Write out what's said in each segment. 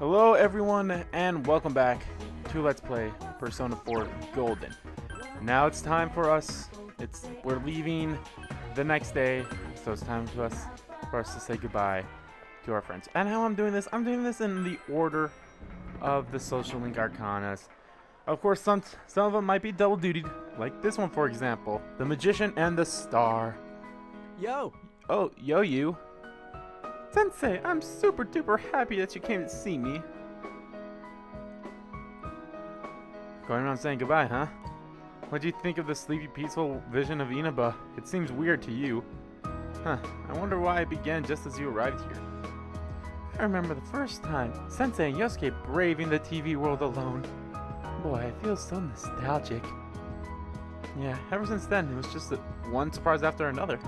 Hello everyone and welcome back to Let's Play Persona 4 Golden. Now it's time for us, we're leaving the next day, so it's time for us to say goodbye to our friends. And how I'm doing this in the order of the social link arcanas. Of course, some of them might be double dutied, like this one for example, the Magician and the Star. Yo! Oh, yo you. Sensei, I'm super duper happy that you came to see me. Going around saying goodbye, huh? What do you think of the sleepy, peaceful vision of Inaba? It seems weird to you. Huh, I wonder why it began just as you arrived here. I remember the first time, Sensei and Yosuke braving the TV world alone. Boy, I feel so nostalgic. Yeah, ever since then, it was just one surprise after another.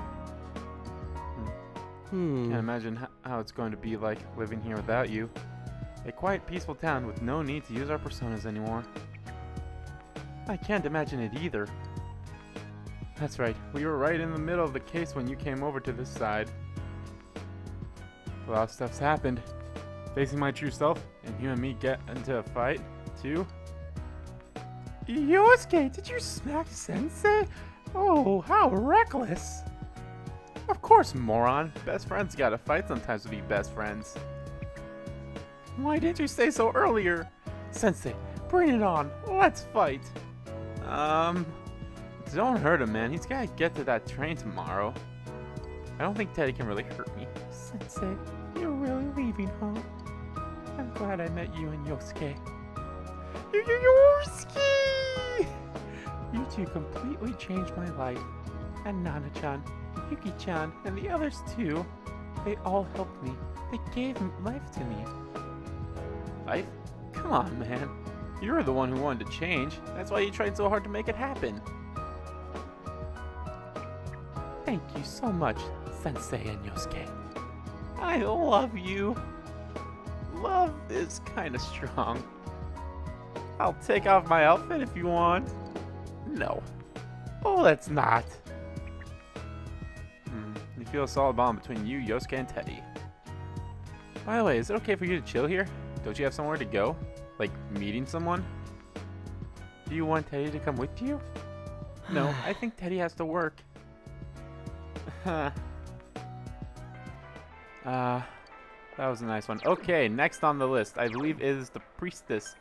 Can't imagine how it's going to be like living here without you. A quiet, peaceful town with no need to use our personas anymore. I can't imagine it either. That's right, we were right in the middle of the case when you came over to this side. A lot of stuff's happened. Facing my true self, and you and me get into a fight, too. Yosuke, did you smack Sensei? Oh, how reckless! Of course, moron. Best friends gotta fight sometimes to be best friends. Why didn't you say so earlier? Sensei, bring it on. Let's fight. Don't hurt him, man. He's gotta get to that train tomorrow. I don't think Teddy can really hurt me. Sensei, you're really leaving, huh? I'm glad I met you and Yosuke. Yosuke! You two completely changed my life. And Nana-chan, Yuki-chan, and the others too. They all helped me. They gave life to me. Life? Come on, man. You were the one who wanted to change. That's why you tried so hard to make it happen. Thank you so much, Sensei and Yosuke. I love you. Love is kinda strong. I'll take off my outfit if you want. No. Oh, let's not. You feel a solid bond between you, Yosuke, and Teddy. By the way, is it okay for you to chill here? Don't you have somewhere to go? Like, meeting someone? Do you want Teddy to come with you? No, I think Teddy has to work. That was a nice one. Okay, next on the list, I believe is the priestess.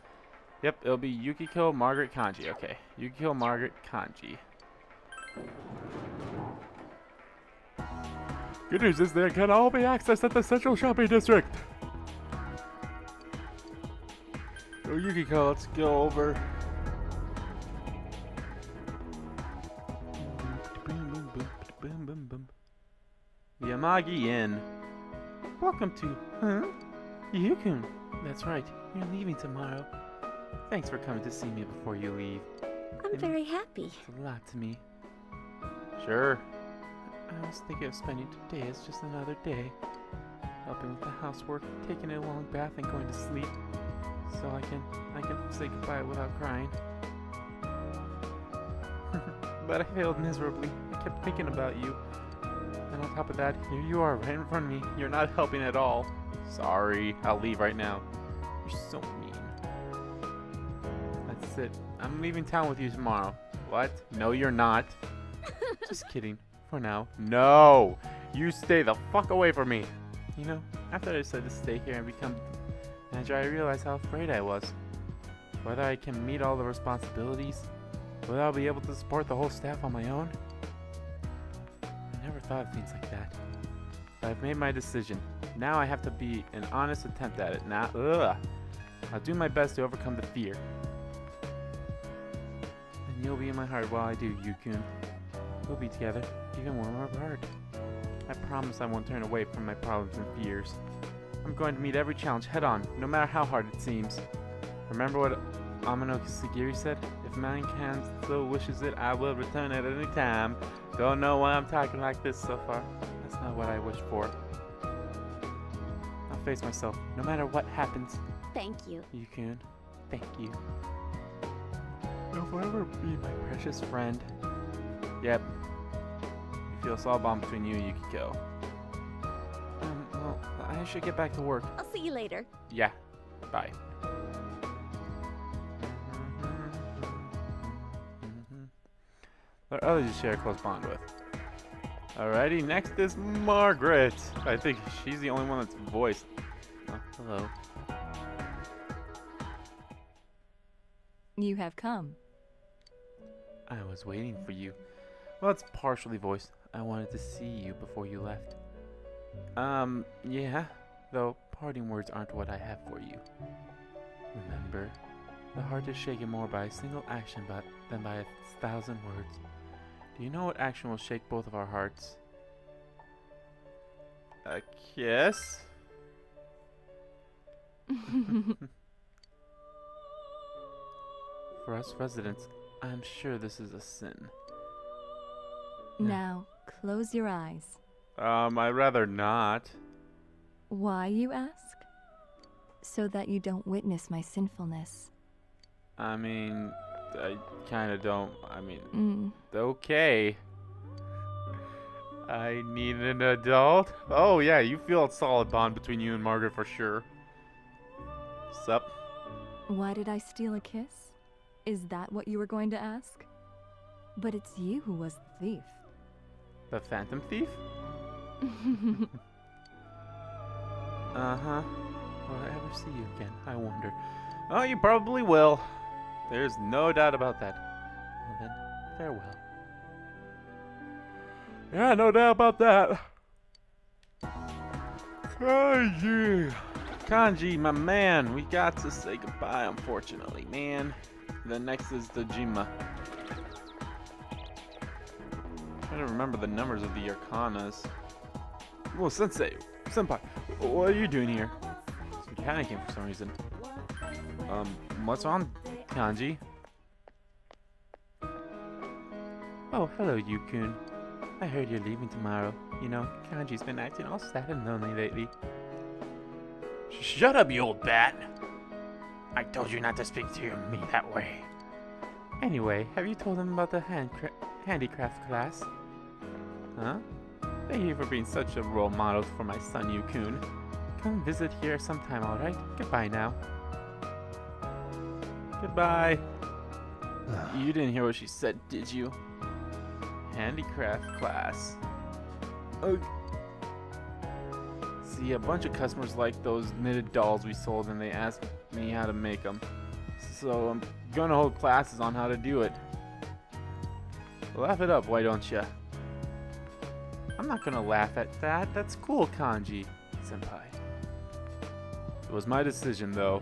Yep, it'll be Yukiko Margaret Kanji. Okay, Yukiko Margaret Kanji. Good news is they can all be accessed at the Central Shopping District. Oh, Yukiko, let's go over. The Amagi Inn. Welcome to, Yukun. That's right, you're leaving tomorrow. Thanks for coming to see me before you leave. I'm very happy. It's a lot to me. Sure. I was thinking of spending today as just another day. Helping with the housework, taking a long bath, and going to sleep. So I can say goodbye without crying. But I failed miserably. I kept thinking about you. And on top of that, here you are right in front of me. You're not helping at all. Sorry, I'll leave right now. You're so mean. That's it. I'm leaving town with you tomorrow. What? No, you're not. Just kidding. For now. No! You stay the fuck away from me! You know, after I decided to stay here and become manager, I realized how afraid I was. Whether I can meet all the responsibilities, whether I'll be able to support the whole staff on my own. I never thought of things like that. But I've made my decision. Now I have to be an honest attempt at it. Now, I'll do my best to overcome the fear. And you'll be in my heart while I do, Yukun. We'll be together, even when we're apart. I promise I won't turn away from my problems and fears. I'm going to meet every challenge head on, no matter how hard it seems. Remember what Amano Sagiri said? If mankind so wishes it, I will return at any time. Don't know why I'm talking like this so far. That's not what I wish for. I'll face myself, no matter what happens. Thank you. Yukun, thank you. You'll forever be my precious friend. Yep. You feel a solid bond between you and Yukiko. Well, I should get back to work. I'll see you later. Yeah. Bye. There are others you share a close bond with. Alrighty, next is Margaret. I think she's the only one that's voiced. Oh, hello. You have come. I was waiting for you. Well, it's partially voiced. I wanted to see you before you left. Yeah. Though parting words aren't what I have for you. Remember, the heart is shaken more by a single action than by 1,000 words. Do you know what action will shake both of our hearts? A kiss? For us residents, I'm sure this is a sin. Now, close your eyes. I'd rather not. Why, you ask? So that you don't witness my sinfulness. I mean, I kinda don't. I mean, Mm. okay. I need an adult. Oh yeah, you feel a solid bond between you and Margaret for sure. Sup? Why did I steal a kiss? Is that what you were going to ask? But it's you who was the thief. The Phantom Thief? Uh-huh. Will I ever see you again? I wonder. Oh, you probably will. There's no doubt about that. Well then, farewell. Yeah, no doubt about that. Kanji! Kanji, my man, we got to say goodbye, unfortunately, man. Then next is Dojima. I don't remember the numbers of the arcanas. Well, senpai, what are you doing here? I'm panicking for some reason. What's wrong, Kanji? Oh, hello, Yukun. I heard you're leaving tomorrow. You know, Kanji's been acting all sad and lonely lately. Shut up, you old bat! I told you not to speak to me that way. Anyway, have you told them about the handicraft class? Huh? Thank you for being such a role model for my son Yukun. Come visit here sometime, alright? Goodbye now. Goodbye. You didn't hear what she said, did you? Handicraft class. See, a bunch of customers like those knitted dolls we sold and they asked me how to make them. So I'm gonna hold classes on how to do it. Laugh it up, why don't ya? I'm not gonna laugh at that. That's cool, Kanji, senpai. It was my decision, though.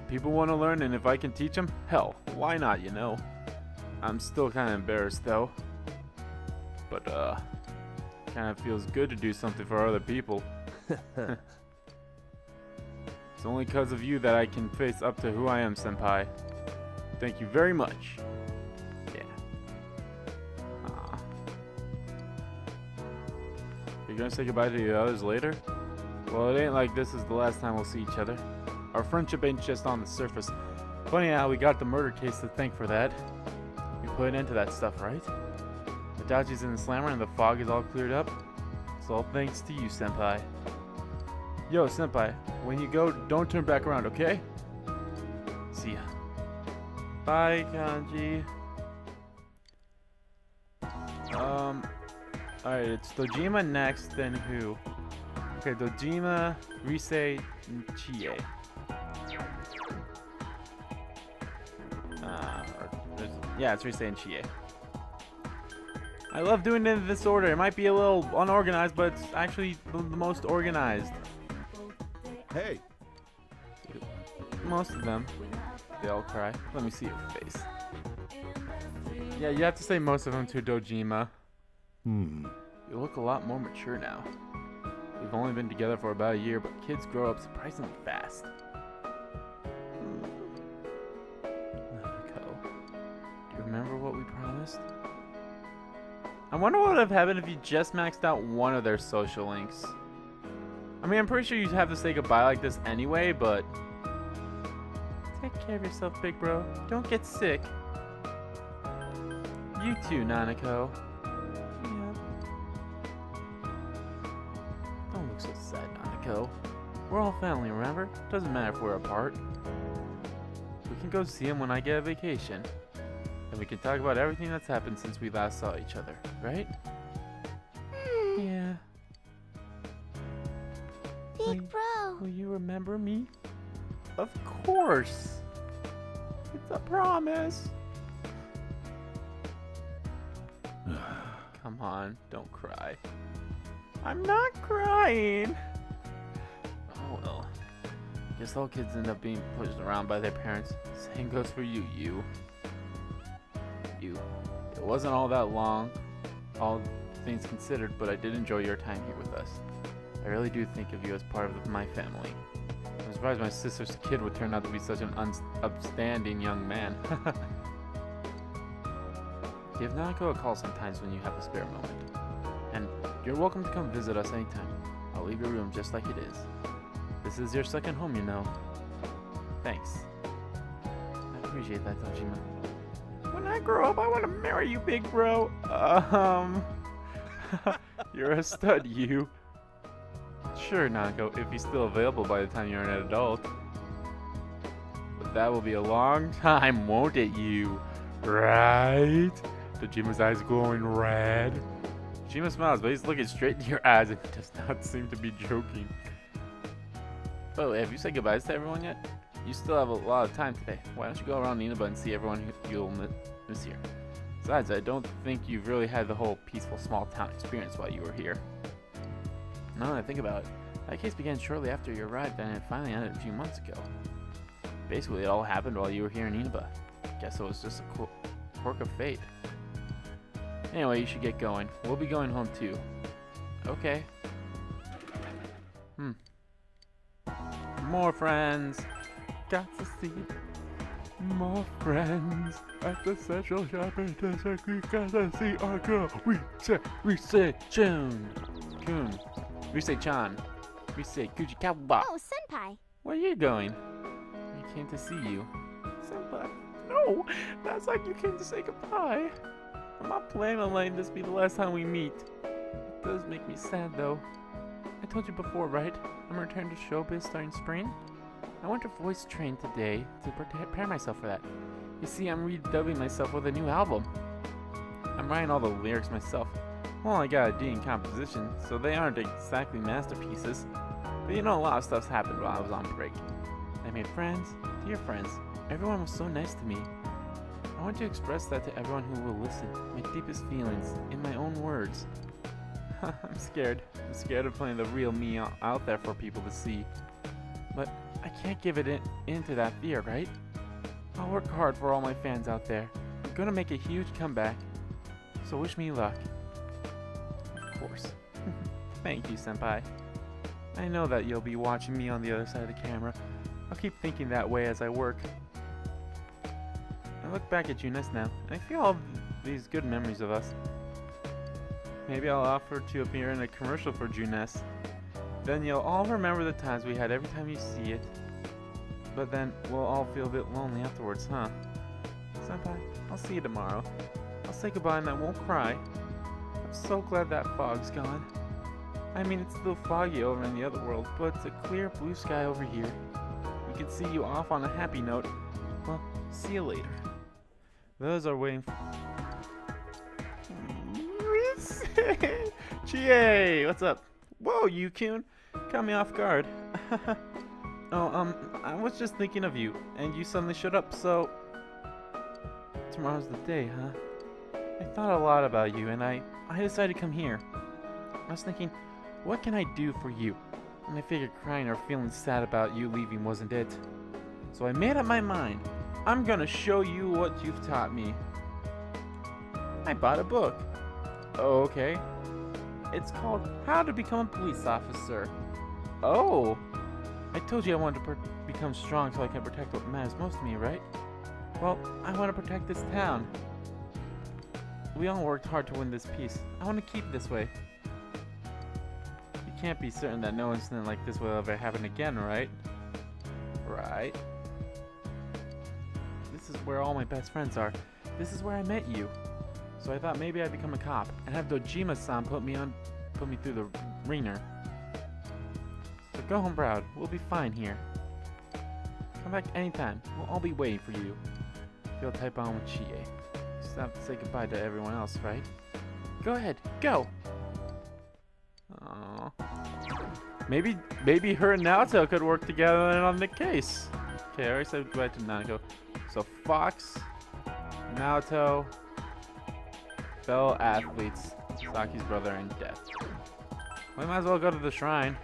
People want to learn, and if I can teach them, hell, why not, you know? I'm still kind of embarrassed, though. But, kind of feels good to do something for other people. It's only because of you that I can face up to who I am, senpai. Thank you very much. Yeah. You're gonna say goodbye to the others later? Well, it ain't like this is the last time we'll see each other. Our friendship ain't just on the surface. Funny how we got the murder case to thank for that. We put an end to that stuff, right? Adachi's in the slammer and the fog is all cleared up. It's all thanks to you, senpai. Yo, senpai, when you go, don't turn back around, okay? See ya. Bye, Kanji. Alright, it's Dojima next, then who? Okay, Dojima, Rise, and Chie. Yeah, it's Rise and Chie. I love doing it in this order. It might be a little unorganized, but it's actually the most organized. Hey! Most of them. They all cry. Let me see your face. Yeah, you have to say most of them to Dojima. You look a lot more mature now. We've only been together for about a year, but kids grow up surprisingly fast. Nanako, do you remember what we promised? I wonder what would have happened if you just maxed out one of their social links. I mean, I'm pretty sure you'd have to say goodbye like this anyway, but... Take care of yourself, big bro. Don't get sick. You too, Nanako. Yeah. Don't look so sad, Nanako. We're all family, remember? Doesn't matter if we're apart. We can go see him when I get a vacation. And we can talk about everything that's happened since we last saw each other, right? Yeah. Big bro. Will you remember me? Of course. It's a promise. Come on, don't cry. I'm not crying. Oh well. Guess all kids end up being pushed around by their parents. Same goes for you, you. It wasn't all that long, all things considered, but I did enjoy your time here with us. I really do think of you as part of my family. I'm surprised my sister's kid would turn out to be such an upstanding young man. Give Nanako a call sometimes when you have a spare moment. And you're welcome to come visit us anytime. I'll leave your room just like it is. This is your second home, you know. Thanks. I appreciate that, Dojima. When I grow up, I want to marry you, big bro. You're a stud, you. Sure, Nanako, if he's still available by the time you're an adult. But that will be a long time, won't it, you? Right? Dojima's eyes glowing red. Dojima smiles, but he's looking straight into your eyes and does not seem to be joking. By the way, have you said goodbyes to everyone yet? You still have a lot of time today. Why don't you go around Inaba and see everyone you'll miss here? Besides, I don't think you've really had the whole peaceful small town experience while you were here. Now that I think about it, that case began shortly after you arrived and it finally ended a few months ago. Basically, it all happened while you were here in Inaba. Guess it was just a quirk of fate. Anyway, you should get going. We'll be going home too. Okay. More friends. Got to see more friends at the Central Shopping District. We gotta see our girl. We say Chun. Kun. We say Chan. We say Kujikawa. Oh, senpai. Where are you going? I came to see you. Senpai. No, that's like you came to say goodbye. I'm not planning on letting this be the last time we meet. It does make me sad though. I told you before, right? I'm returning to showbiz starting spring. I went to voice train today to prepare myself for that. You see, I'm redubbing myself with a new album. I'm writing all the lyrics myself. Well, I got a D in composition, so they aren't exactly masterpieces. But you know, a lot of stuff's happened while I was on break. I made friends, dear friends. Everyone was so nice to me. I want to express that to everyone who will listen, my deepest feelings, in my own words. I'm scared. I'm scared of putting the real me out there for people to see. But I can't give it into that fear, right? I'll work hard for all my fans out there. I'm gonna make a huge comeback. So wish me luck. Of course. Thank you, senpai. I know that you'll be watching me on the other side of the camera. I'll keep thinking that way as I work. I look back at Juness now, and I feel all these good memories of us. Maybe I'll offer to appear in a commercial for Juness. Then you'll all remember the times we had every time you see it. But then we'll all feel a bit lonely afterwards, huh? Senpai, I'll see you tomorrow. I'll say goodbye and I won't cry. I'm so glad that fog's gone. I mean, it's still foggy over in the other world, but it's a clear blue sky over here. We can see you off on a happy note. Well, see you later. Those are waiting for... Chie, what's up? Whoa, Yukun, caught me off guard. I was just thinking of you, and you suddenly showed up, so... Tomorrow's the day, huh? I thought a lot about you, and I decided to come here. I was thinking, what can I do for you? And I figured crying or feeling sad about you leaving wasn't it. So I made up my mind. I'm gonna show you what you've taught me. I bought a book. Oh, okay. It's called How to Become a Police Officer. Oh! I told you I wanted to become strong so I can protect what matters most to me, right? Well, I want to protect this town. We all worked hard to win this peace. I want to keep it this way. You can't be certain that no incident like this will ever happen again, right? Right. This is where all my best friends are. This is where I met you. So I thought maybe I'd become a cop and have Dojima-san put me through the ringer. So Go home proud. We'll be fine here. Come back anytime. We'll all be waiting for you. You'll type on with Chie. Just have to say goodbye to everyone else, right? Go ahead. Go! Aww. Maybe her and Naoto could work together on the case. Okay, I already said goodbye to Nanako. So Fox, Naoto, fellow athletes, Saki's brother, and Death. We might as well go to the shrine.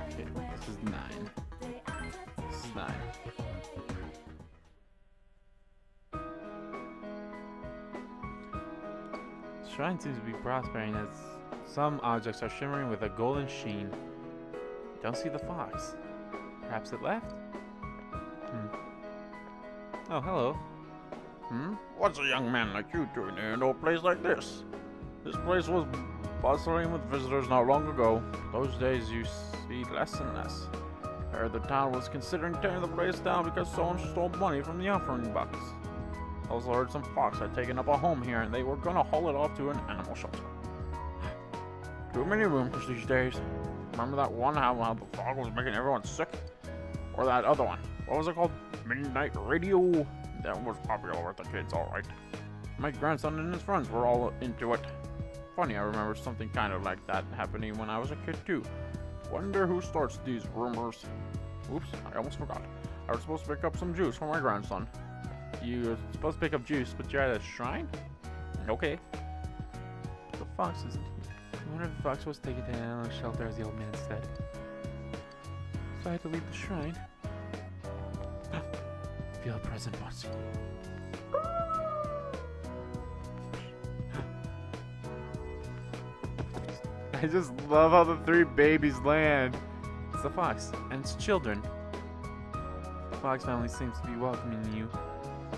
Okay, this is 9. This is 9. The shrine seems to be prospering as some objects are shimmering with a golden sheen. Don't see the fox. Perhaps it left? Oh, hello. What's a young man like you doing in an old place like this? This place was bustling with visitors not long ago. Those days you see less and less. I heard the town was considering tearing the place down because someone stole money from the offering box. Also heard some fox had taken up a home here and they were gonna haul it off to an animal shelter. Too many rumors these days. Remember that one how the fog was making everyone sick? Or that other one, what was it called? Midnight Radio? That was popular with the kids, alright. My grandson and his friends were all into it. Funny, I remember something kind of like that happening when I was a kid too. Wonder who starts these rumors. Oops, I almost forgot. I was supposed to pick up some juice for my grandson. You were supposed to pick up juice, but you're at a shrine? Okay. The fox isn't here. I wonder if the fox was taken to an animal shelter as the old man said. So I had to leave the shrine. Feel a present watching. I just love how the 3 babies land. It's the fox and its children. The fox family seems to be welcoming you.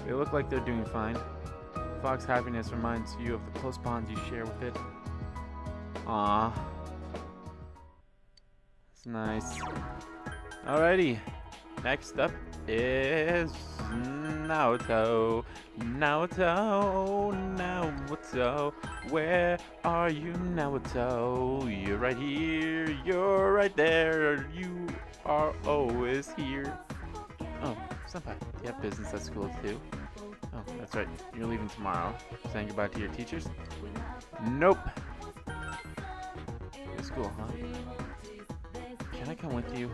They look like they're doing fine. Fox happiness reminds you of the close bonds you share with it. Aww. It's nice. Alrighty. Next up is Naoto. Naoto. Where are you, Naoto? You're right here. You're right there. You are always here. Oh, senpai, do you have business at school too? Oh, that's right. You're leaving tomorrow. Saying goodbye to your teachers? Nope. School, huh? Can I come with you?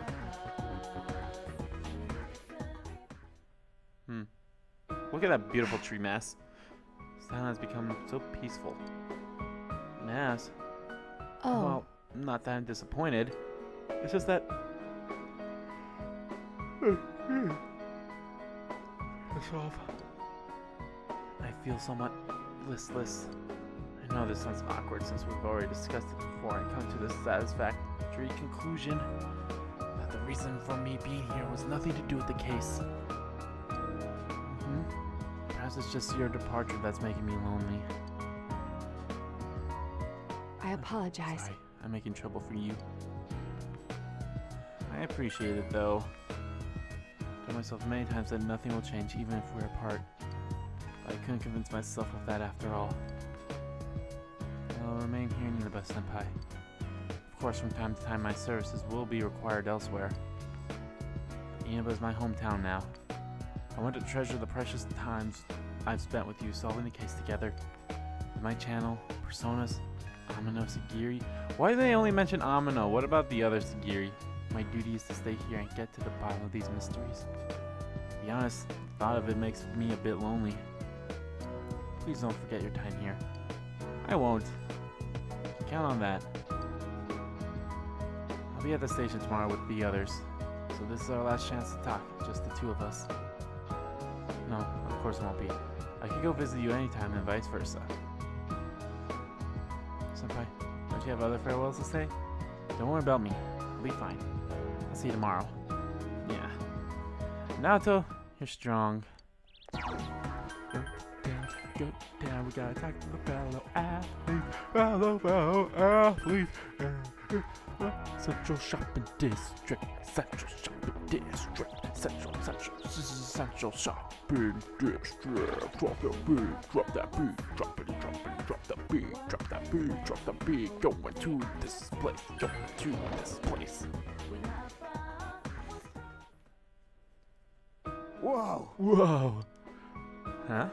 Look at that beautiful tree mass. This town has become so peaceful. Mass? Oh. Well, not that I'm disappointed. It's just that... I feel somewhat listless. I know this sounds awkward since we've already discussed it before and come to this satisfactory conclusion that the reason for me being here was nothing to do with the case. Perhaps it's just your departure that's making me lonely. I apologize. Sorry, I'm making trouble for you. I appreciate it though. I told myself many times that nothing will change even if we're apart. But I couldn't convince myself of that after all. I'll remain here in Inaba, senpai. Of course, from time to time my services will be required elsewhere. Inaba is my hometown now. I want to treasure the precious times I've spent with you solving the case together. In my channel, Personas, Amino, Sagiri. Why do they only mention Amino? What about the other Sagiri? My duty is to stay here and get to the bottom of these mysteries. To be honest, the thought of it makes me a bit lonely. Please don't forget your time here. I won't. Count on that. I'll be at the station tomorrow with the others. So this is our last chance to talk, just the 2 of us. No, of course it won't be. I could go visit you anytime and vice versa. Senpai, don't you have other farewells to say? Don't worry about me. I'll be fine. I'll see you tomorrow. Yeah. Naoto, you're strong. Go down, we gotta talk to the fellow athlete. Central Shopping District. Central Shopping District. Central Shopping District. Drop that beat, drop that beat, drop it, drop that beat, drop that beat, drop the beat. Going to this place, going to this place. Whoa! Whoa. Huh?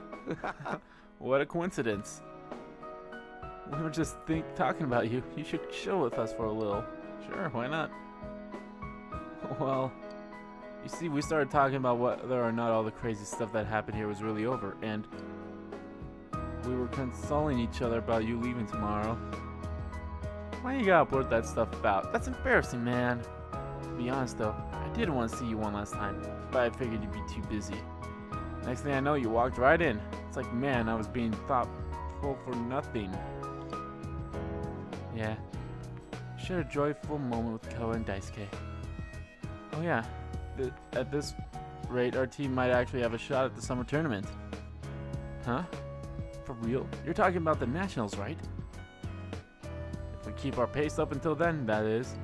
What a coincidence. We were just talking about you. You should chill with us for a little. Sure, why not? Well, you see, we started talking about whether or not all the crazy stuff that happened here was really over, and we were consoling each other about you leaving tomorrow. Why you gotta blurt that stuff out? That's embarrassing, man. To be honest, though, I did want to see you one last time, but I figured you'd be too busy. Next thing I know, you walked right in. It's like, man, I was being thoughtful for nothing. Yeah. Shared a joyful moment with Koa and Daisuke. Oh yeah, at this rate, our team might actually have a shot at the summer tournament. Huh? For real? You're talking about the nationals, right? If we keep our pace up until then, that is.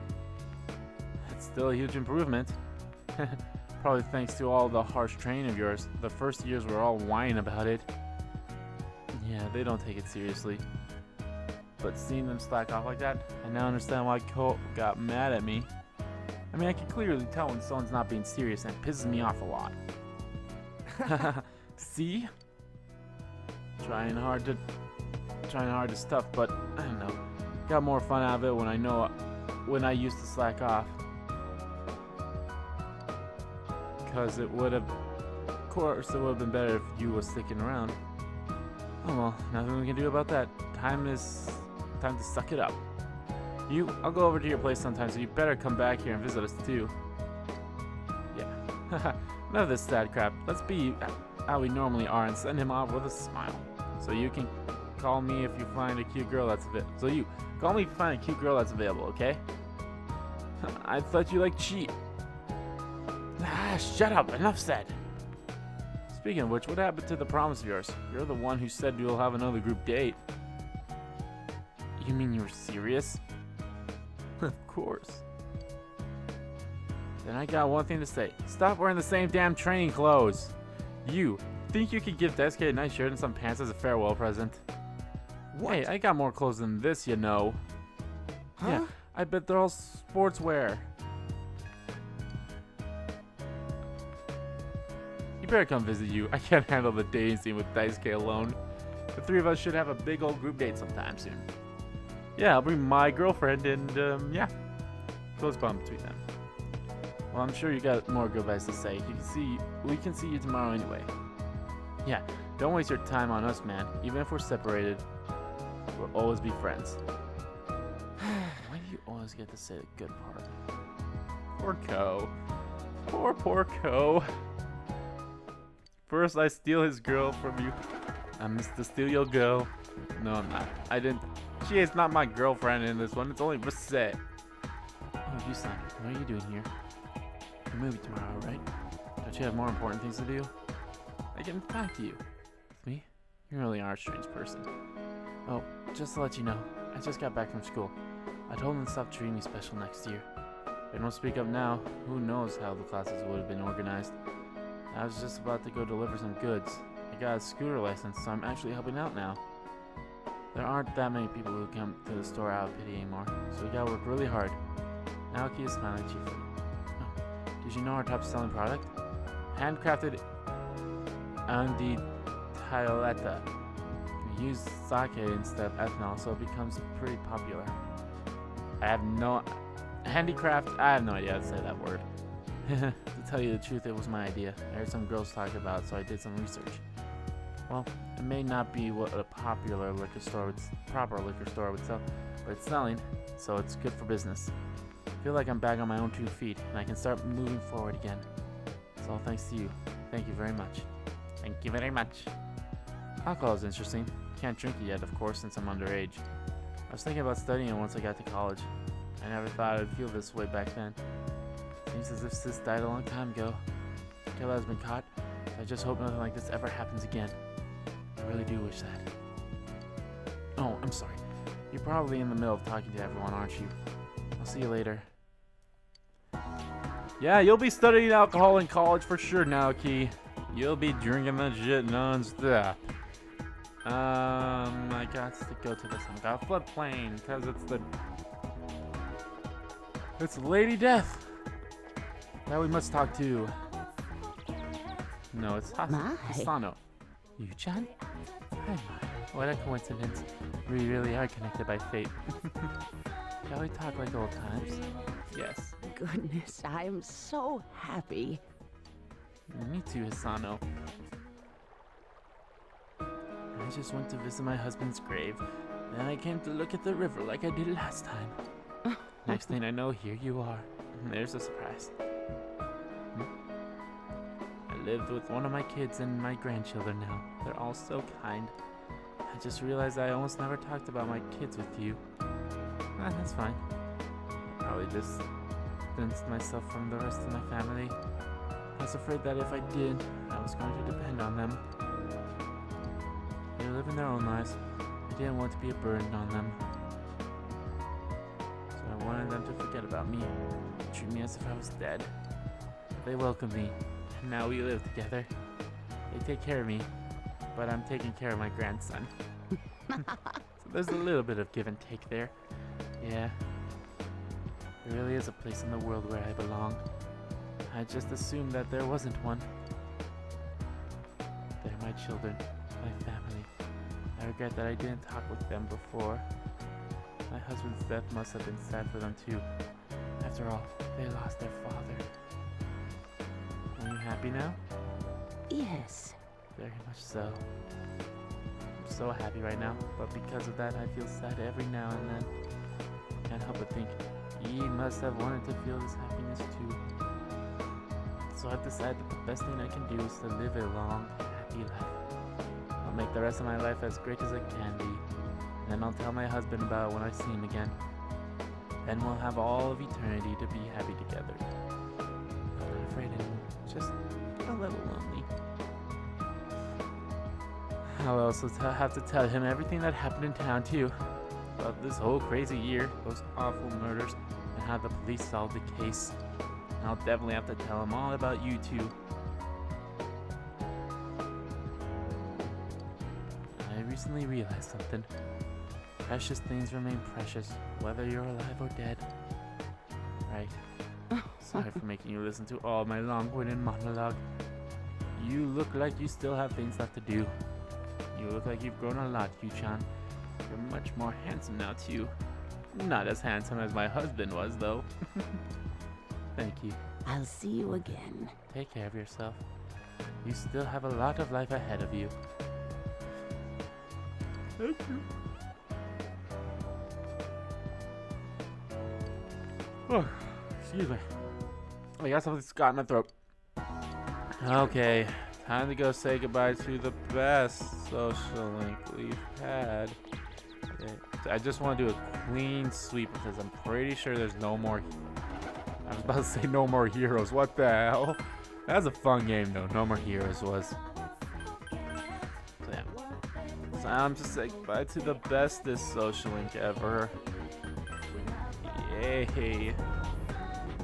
It's still a huge improvement. Probably thanks to all the harsh training of yours. The first years were all whining about it. Yeah, they don't take it seriously. But seeing them slack off like that, I now understand why Cole got mad at me. I mean, I can clearly tell when someone's not being serious, and it pisses me off a lot. See? Trying hard to stuff, but I don't know. Got more fun out of it when I used to slack off. Because of course, it would have been better if you were sticking around. Oh well, nothing we can do about that. Time to suck it up. I'll go over to your place sometime, so you better come back here and visit us too. Yeah. None of this sad crap. Let's be how we normally are and send him off with a smile. So you can call me if you find a cute girl that's available, okay? I thought you liked cheat. Ah, shut up. Enough said. Speaking of which, what happened to the promise of yours? You're the one who said you'll have another group date. You mean you were serious? Of course. Then I got one thing to say. Stop wearing the same damn training clothes. You think you could give Daisuke a nice shirt and some pants as a farewell present? What? Hey, I got more clothes than this, you know. Huh? Yeah, I bet they're all sportswear. You better come visit you. I can't handle the dating scene with Daisuke alone. The three of us should have a big old group date sometime soon. Yeah, I'll bring my girlfriend and, yeah. Close bond between them. Well, I'm sure you got more goodbyes to say. We can see you tomorrow anyway. Yeah, don't waste your time on us, man. Even if we're separated, we'll always be friends. Why do you always get to say the good part? Poor Ko. Poor Ko. First I steal his girl from you. I'm Mr. Steal Your Girl. No, I'm not. She is not my girlfriend in this one. It's only Reset. Oh, Yusan, what are you doing here? The movie tomorrow, right? Don't you have more important things to do? I can talk to you. With me? You really are a strange person. Oh, just to let you know, I just got back from school. I told them to stop treating me special next year. If they don't speak up now, who knows how the classes would have been organized. I was just about to go deliver some goods. I got a scooter license, so I'm actually helping out now. There aren't that many people who come to the store out of pity anymore, so we gotta work really hard. Naoki is smiling cheerfully. Oh, did you know our top selling product? Handcrafted Andi Tioletta. We use sake instead of ethanol, so it becomes pretty popular. I have no idea how to say that word. To tell you the truth, it was my idea. I heard some girls talk about it, so I did some research. Well, it may not be what a proper liquor store would sell, but it's selling, so it's good for business. I feel like I'm back on my own 2 feet, and I can start moving forward again. It's all thanks to you. Thank you very much. Thank you very much. Alcohol is interesting. Can't drink it yet, of course, since I'm underage. I was thinking about studying it once I got to college. I never thought I'd feel this way back then. Seems as if Sis died a long time ago. Killer has been caught, so I just hope nothing like this ever happens again. I really do wish that. Oh, I'm sorry. You're probably in the middle of talking to everyone, aren't you? I'll see you later. Yeah, you'll be studying alcohol in college for sure, Naoki. You'll be drinking that shit non-stop. I I got to go to this floodplain because it's Lady Death that we must talk to. No, it's My. Hasano. Yu-chan? Hi, what a coincidence. We really are connected by fate. Shall we talk like old times? Yes. Goodness, I am so happy. Me too, Hisano. I just went to visit my husband's grave. Then I came to look at the river like I did last time. Next thing I know, here you are. There's a surprise. I lived with one of my kids and my grandchildren now. They're all so kind. I just realized I almost never talked about my kids with you. That's fine. I probably distanced myself from the rest of my family. I was afraid that if I did, I was going to depend on them. They live in their own lives. I didn't want to be a burden on them. So I wanted them to forget about me, treat me as if I was dead. They welcomed me, and now we live together. They take care of me, but I'm taking care of my grandson. So there's a little bit of give and take there. Yeah. There really is a place in the world where I belong. I just assumed that there wasn't one. They're my children, my family. I regret that I didn't talk with them before. My husband's death must have been sad for them too. After all, they lost their father. Are you happy now? Yes. Very much so. I'm so happy right now, but because of that I feel sad every now and then. Can't help but think, he must have wanted to feel this happiness too. So I've decided that the best thing I can do is to live a long, happy life. I'll make the rest of my life as great as it can be. And then I'll tell my husband about it when I see him again. Then we'll have all of eternity to be happy together. I'm not afraid anymore, just a little lonely. I'll also have to tell him everything that happened in town too. About this whole crazy year, those awful murders, and how the police solved the case. And I'll definitely have to tell him all about you two. I recently realized something. Precious things remain precious, whether you're alive or dead. Right. Sorry for making you listen to all my long-winded monologue. You look like you still have things left to do. You look like you've grown a lot, Yu-chan. You're much more handsome now, too. Not as handsome as my husband was, though. Thank you. I'll see you again. Take care of yourself. You still have a lot of life ahead of you. Thank you. Oh, excuse me. I got something caught in my throat. Okay, time to go say goodbye to the best social link we've had. Okay, I just want to do a clean sweep because I'm pretty sure there's no more. I was about to say no more heroes. What the hell? That was a fun game though. No more heroes was. So yeah. Time to say goodbye to the bestest social link ever. Yay.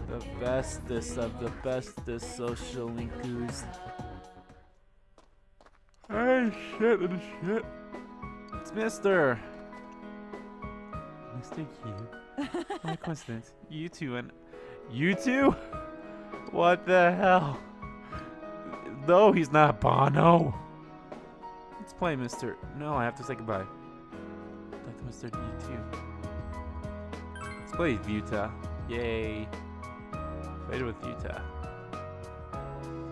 The bestest of the bestest social linkers. Hey, shit, it is shit. It's Mr. Q. What a coincidence. You two and... You two? What the hell? No, he's not Bono. Let's play Mr. No, I have to say goodbye. Like Mr. D2. Let's play Utah. Yay. Played with Utah.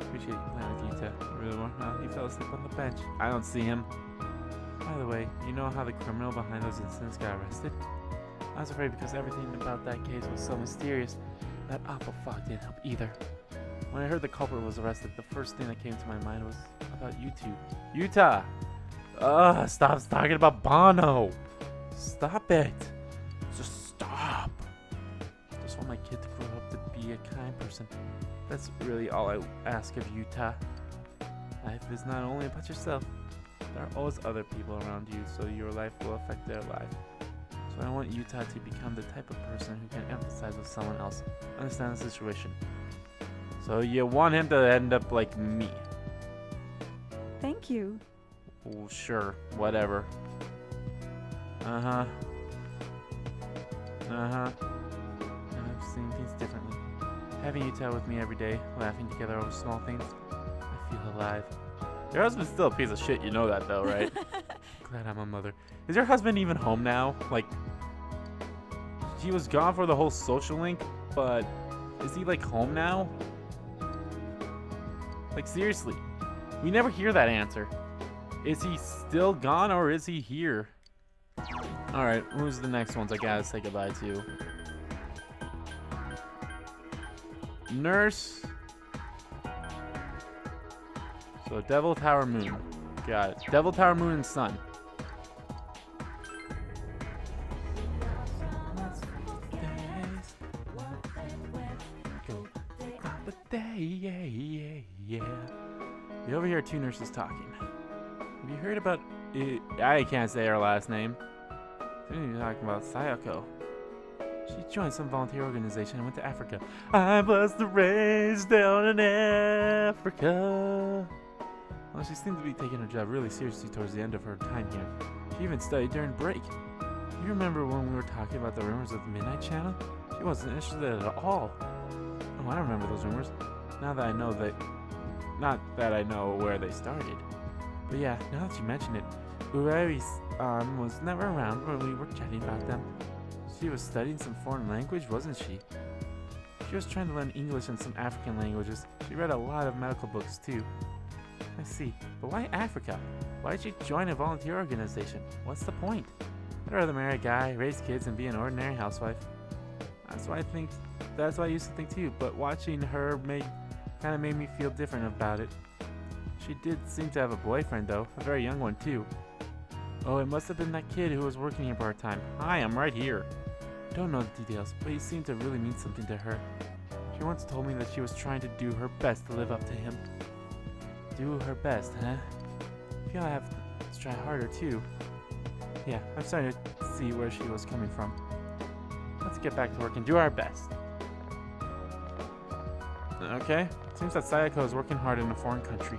Appreciate you playing with Utah. Really more? No, he fell asleep on the bench. I don't see him. By the way, you know how the criminal behind those incidents got arrested? I was afraid because everything about that case was so mysterious. That awful fog didn't help either. When I heard the culprit was arrested, the first thing that came to my mind was about you two. Utah! Ugh, stop talking about Bono! Stop it! Just stop! I just want my kid to grow up to be a kind person. That's really all I ask of Utah. Life is not only about yourself. There are always other people around you, so your life will affect their life. So I want Utah to become the type of person who can empathize with someone else, understand the situation. So you want him to end up like me? Thank you. Oh, sure, whatever. Uh-huh. Uh-huh. I've seen things differently. Having you tell with me every day, laughing together over small things, I feel alive. Your husband's still a piece of shit, you know that though, right? Glad I'm a mother. Is your husband even home now? Like, he was gone for the whole social link, but is he like home now? Like seriously, we never hear that answer. Is he still gone or is he here? Alright, who's the next ones I gotta say goodbye to? Nurse. So Devil Tower Moon. Got it. Devil Tower Moon and Sun. You overhear two nurses talking. Have you heard about... I can't say her last name. You're talking about Sayako. She joined some volunteer organization and went to Africa. I was raised down in Africa. Well, she seemed to be taking her job really seriously towards the end of her time here. She even studied during break. You remember when we were talking about the rumors of the Midnight Channel? She wasn't interested at all. Oh, I remember those rumors. Now that I know that... Not that I know where they started. But yeah, now that you mention it, Ueri's was never around when we were chatting about them. She was studying some foreign language, wasn't she? She was trying to learn English and some African languages. She read a lot of medical books too. I see. But why Africa? Why did she join a volunteer organization? What's the point? I'd rather marry a guy, raise kids, and be an ordinary housewife. That's why I used to think too, but watching her kind of made me feel different about it. She did seem to have a boyfriend though, a very young one too. Oh, it must have been that kid who was working here part-time. Hi, I'm right here. Don't know the details, but he seemed to really mean something to her. She once told me that she was trying to do her best to live up to him. Do her best, huh? I feel I have to try harder too. Yeah, I'm starting to see where she was coming from. Let's get back to work and do our best. Okay, seems that Sayako is working hard in a foreign country.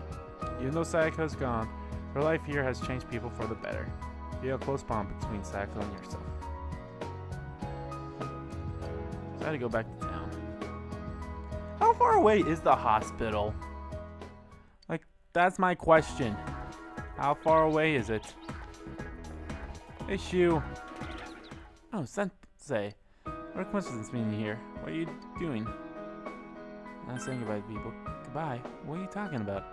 Even though Sayako's gone, her life here has changed people for the better. Feel a close bond between Sayako and yourself. So I had to go back to town. How far away is the hospital? Like, that's my question. How far away is it? Hey, Shu. Oh, Sensei. What a coincidence meeting you here. What are you doing? I'm not saying goodbye to people. Goodbye? What are you talking about?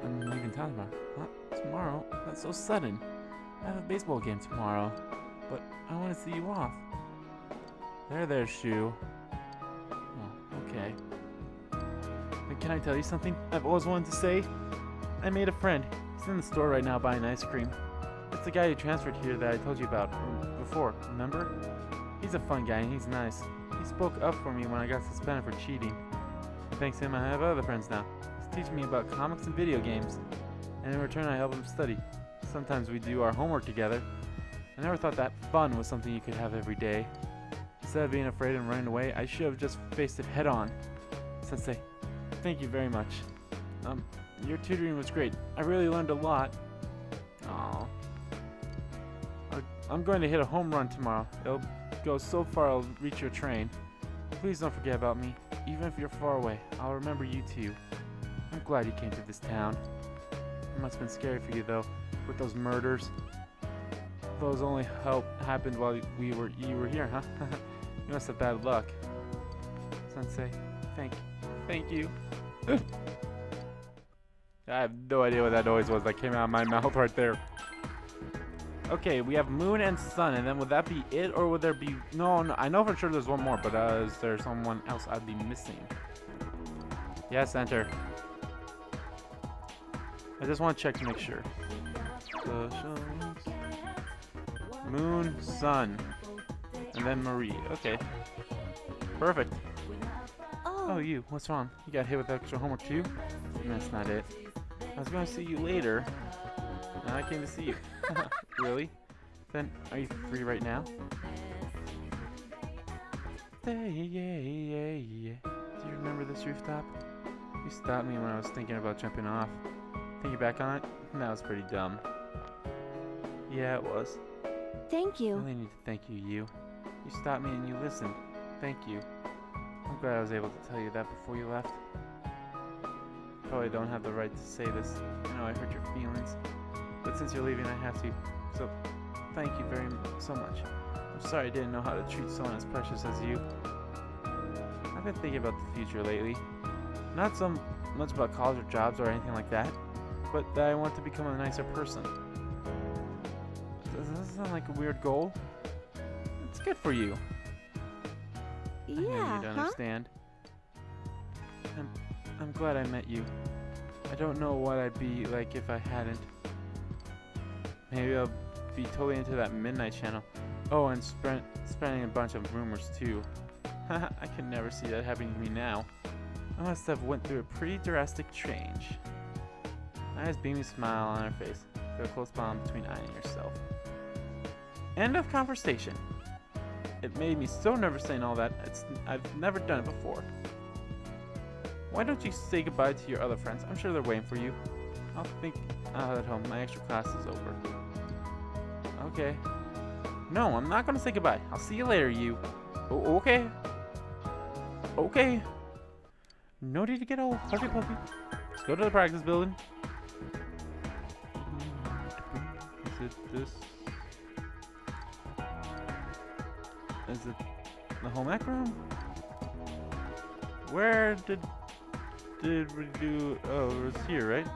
I'm leaving town tomorrow. What? Tomorrow? That's so sudden. I have a baseball game tomorrow. But I want to see you off. There, Shu. Oh, okay. And can I tell you something I've always wanted to say? I made a friend. He's in the store right now buying ice cream. It's the guy who transferred here that I told you about before, remember? He's a fun guy and he's nice. He spoke up for me when I got suspended for cheating. And thanks to him, I have other friends now. He's teaching me about comics and video games. And in return, I help him study. Sometimes we do our homework together. I never thought that fun was something you could have every day. Instead of being afraid and running away, I should have just faced it head on. Sensei, thank you very much. Your tutoring was great. I really learned a lot. Aww. I'm going to hit a home run tomorrow. It'll go so far I'll reach your train. Please don't forget about me. Even if you're far away, I'll remember you too. I'm glad you came to this town. It must have been scary for you though, with those murders. Those only happened while you were here, huh? You must have bad luck. Sensei, thank you. I have no idea what that noise was that came out of my mouth right there. Okay, we have Moon and Sun, and then would that be it, or would there be... No, I know for sure there's one more, but is there someone else I'd be missing? Yes, enter. I just want to check to make sure. Moon, Sun, and then Marie. Okay. Perfect. Oh, you. What's wrong? You got hit with extra homework too? That's not it. I was going to see you later, and I came to see you. Really? Then, are you free right now? Hey, yeah. Do you remember this rooftop? You stopped me when I was thinking about jumping off. Thinking back on it, that was pretty dumb. Yeah, it was. Thank I you. really need to thank you, you. You stopped me and you listened. Thank you. I'm glad I was able to tell you that before you left. Probably don't have the right to say this. I know I hurt your feelings. But since you're leaving, I have to. So, thank you so much. I'm sorry I didn't know how to treat someone as precious as you. I've been thinking about the future lately. Not so much about college or jobs or anything like that, but that I want to become a nicer person. Does that sound like a weird goal? It's good for you. I know Yeah, you'd huh? understand. I'm glad I met you. I don't know what I'd be like if I hadn't. Maybe I'll be totally into that midnight channel. Oh, and spreading a bunch of rumors too. I could never see that happening to me now. I must have went through a pretty drastic change. Aya's beaming smile on her face. Feel a close bond between Aya and yourself. End of conversation. It made me so nervous saying all that. I've never done it before. Why don't you say goodbye to your other friends? I'm sure they're waiting for you. I'll head home. My extra class is over. Okay. No, I'm not gonna say goodbye. I'll see you later, you. Oh, okay. Okay. No need to get all puffy puffy. Let's go to the practice building. Is it this? Is it the home ec room? Where did we do? Oh, it was here, right?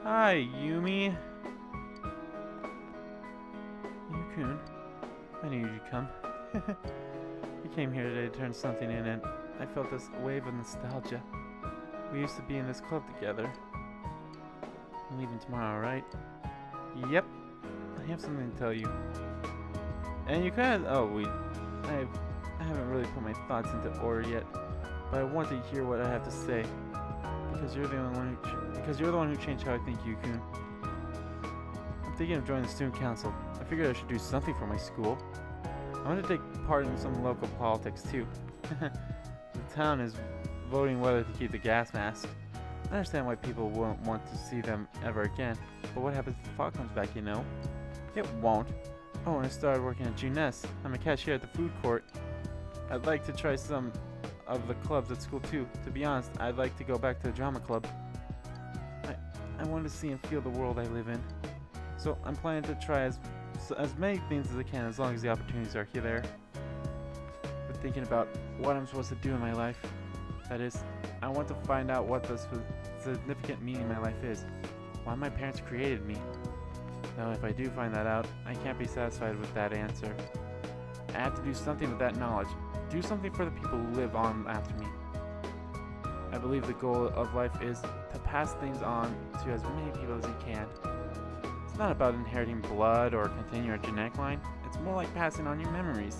Hi, Yumi. Yukun. I knew you'd come. You came here today to turn something in, and I felt this wave of nostalgia. We used to be in this club together. I'm leaving tomorrow, right? Yep. I have something to tell you. And you kind of... I haven't really put my thoughts into order yet, but I want to hear what I have to say. Because you're the one who changed how I think, Yukun. I'm thinking of joining the student council. I figured I should do something for my school. I want to take part in some local politics too. The town is voting whether to keep the gas mask. I understand why people won't want to see them ever again, but what happens if the fog comes back, you know? It won't. Oh, and I started working at Juness. I'm a cashier at the food court. I'd like to try some of the clubs at school too. To be honest, I'd like to go back to the drama club. I want to see and feel the world I live in. So I'm planning to try as many things as I can as long as the opportunities are there. But thinking about what I'm supposed to do in my life. That is, I want to find out what the significant meaning in my life is. Why my parents created me. Now if I do find that out, I can't be satisfied with that answer. I have to do something with that knowledge. Do something for the people who live on after me. I believe the goal of life is to pass things on to as many people as you can. It's not about inheriting blood or continuing your genetic line. It's more like passing on your memories.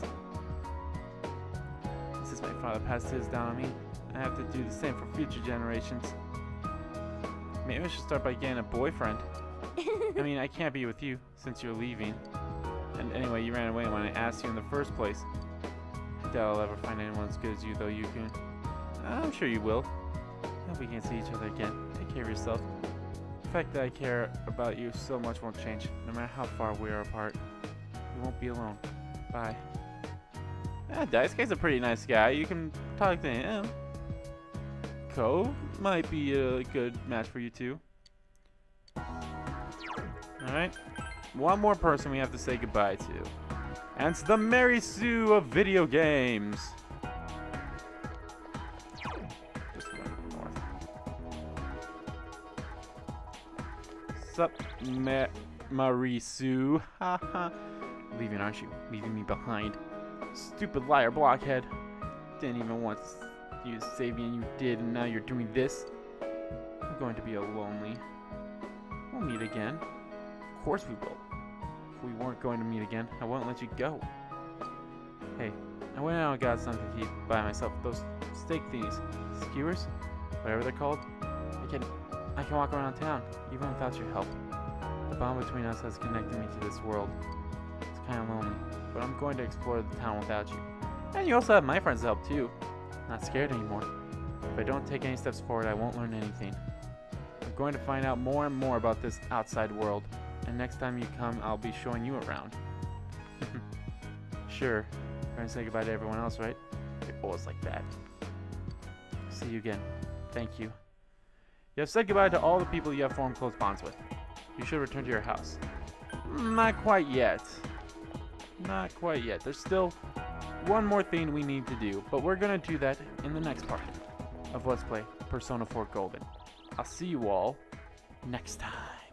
Since my father passed his down on me, I have to do the same for future generations. Maybe I should start by getting a boyfriend. I mean, I can't be with you since you're leaving. And anyway, you ran away when I asked you in the first place. I doubt I'll ever find anyone as good as you, though, Yukun. I'm sure you will. I hope we can see each other again. Take care of yourself. The fact that I care about you so much won't change, no matter how far we are apart. You won't be alone. Bye. Daisuke's a pretty nice guy. You can talk to him. Ko might be a good match for you too. Alright. One more person we have to say goodbye to. And it's the Mary Sue of video games. Just going north. Sup, Mary Sue? Haha. Leaving, aren't you? Leaving me behind. Stupid liar, blockhead. Didn't even want you to save me, and you did, and now you're doing this. I'm going to be lonely. We'll meet again. Of course we will. If we weren't going to meet again, I won't let you go. Hey, I went out and got something to eat by myself. Those steak thingies, skewers, whatever they're called. I can walk around town, even without your help. The bond between us has connected me to this world. It's kind of lonely, but I'm going to explore the town without you. And you also have my friends to help too. Not scared anymore. If I don't take any steps forward, I won't learn anything. I'm going to find out more and more about this outside world, and next time you come, I'll be showing you around. Sure, we're gonna say goodbye to everyone else, right? It always like that. See you again. Thank you. You have said goodbye to all the people you have formed close bonds with. You should return to your house. Not quite yet. Not quite yet. There's still one more thing we need to do, but we're gonna do that in the next part of Let's Play Persona 4 Golden. I'll see you all next time.